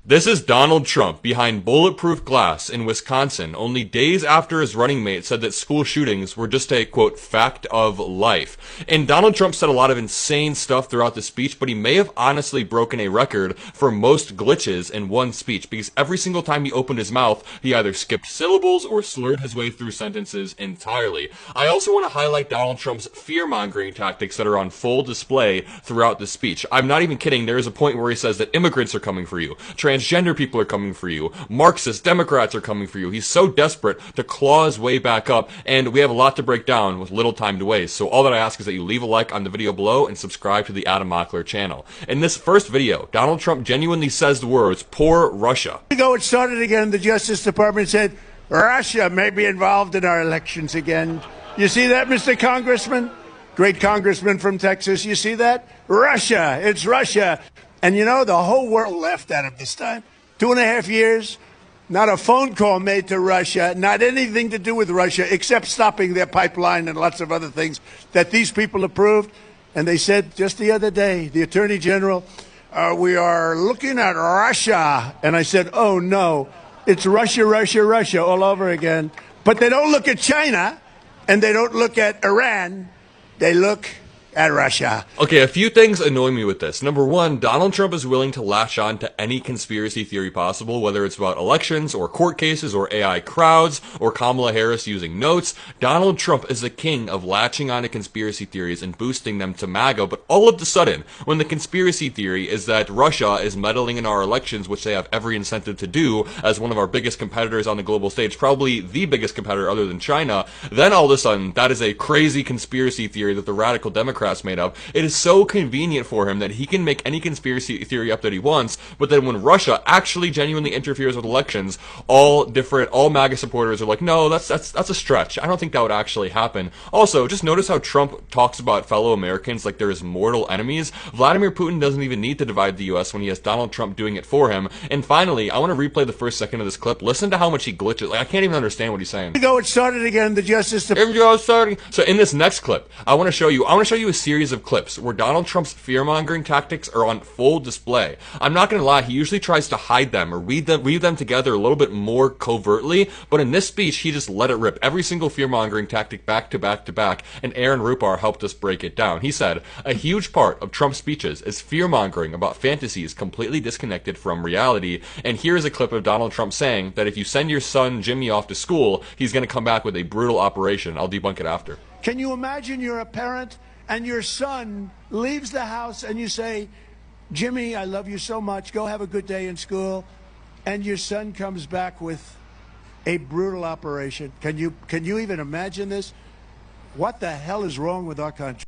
This is Donald Trump behind bulletproof glass in Wisconsin, only days after his running mate said that school shootings were just a, quote, fact of life. And Donald Trump said a lot of insane stuff throughout the speech, but he may have honestly broken a record for most glitches in one speech, because every single time he opened his mouth, he either skipped syllables or slurred his way through sentences entirely. I also want to highlight Donald Trump's fear-mongering tactics that are on full display throughout the speech. I'm not even kidding. There is a point where he says that immigrants are coming for you. Transgender people are coming for you. Marxist Democrats are coming for you. He's so desperate to claw his way back up, and we have a lot to break down with little time to waste. So all that I ask is that you leave a like on the video below and subscribe to the Adam Mockler channel. In this first video, Donald Trump genuinely says the words, "Poor Russia." It started again. The Justice Department said, Russia may be involved in our elections again. You see that, Mr. Congressman? Great congressman from Texas. You see that? Russia. It's Russia. And you know, the whole world laughed at him this time. 2.5 years, not a phone call made to Russia, not anything to do with Russia, except stopping their pipeline and lots of other things that these people approved. And they said just the other day, the Attorney General, we are looking at Russia. And I said, oh, no, it's Russia, Russia, Russia all over again. But they don't look at China, and they don't look at Iran. They look at Russia. Okay, a few things annoy me with this. Number one, Donald Trump is willing to latch on to any conspiracy theory possible, whether it's about elections or court cases or AI crowds or Kamala Harris using notes. Donald Trump is the king of latching on to conspiracy theories and boosting them to MAGA, but all of a sudden, when the conspiracy theory is that Russia is meddling in our elections, which they have every incentive to do as one of our biggest competitors on the global stage, probably the biggest competitor other than China, then all of a sudden, that is a crazy conspiracy theory that the radical Democrats made up. It is so convenient for him that he can make any conspiracy theory up that he wants, but then when Russia actually genuinely interferes with elections, all MAGA supporters are like, no, that's a stretch. I don't think that would actually happen. Also, just notice how Trump talks about fellow Americans like they're his mortal enemies. Vladimir Putin doesn't even need to divide the US when he has Donald Trump doing it for him. And finally, I want to replay the first second of this clip. Listen to how much he glitches. Like, I can't even understand what he's saying. It started again. The Justice Department. So in this next clip, I want to show you a series of clips where Donald Trump's fear-mongering tactics are on full display. I'm not going to lie, he usually tries to hide them or weave them together a little bit more covertly, but in this speech, he just let it rip. Every single fear-mongering tactic back to back to back, and Aaron Rupar helped us break it down. He said, a huge part of Trump's speeches is fear-mongering about fantasies completely disconnected from reality, and here's a clip of Donald Trump saying that if you send your son Jimmy off to school, he's going to come back with a brutal operation. I'll debunk it after. Can you imagine you're a parent and your son leaves the house and you say, Jimmy, I love you so much. Go have a good day in school. And your son comes back with a brutal operation. Can you even imagine this? What the hell is wrong with our country?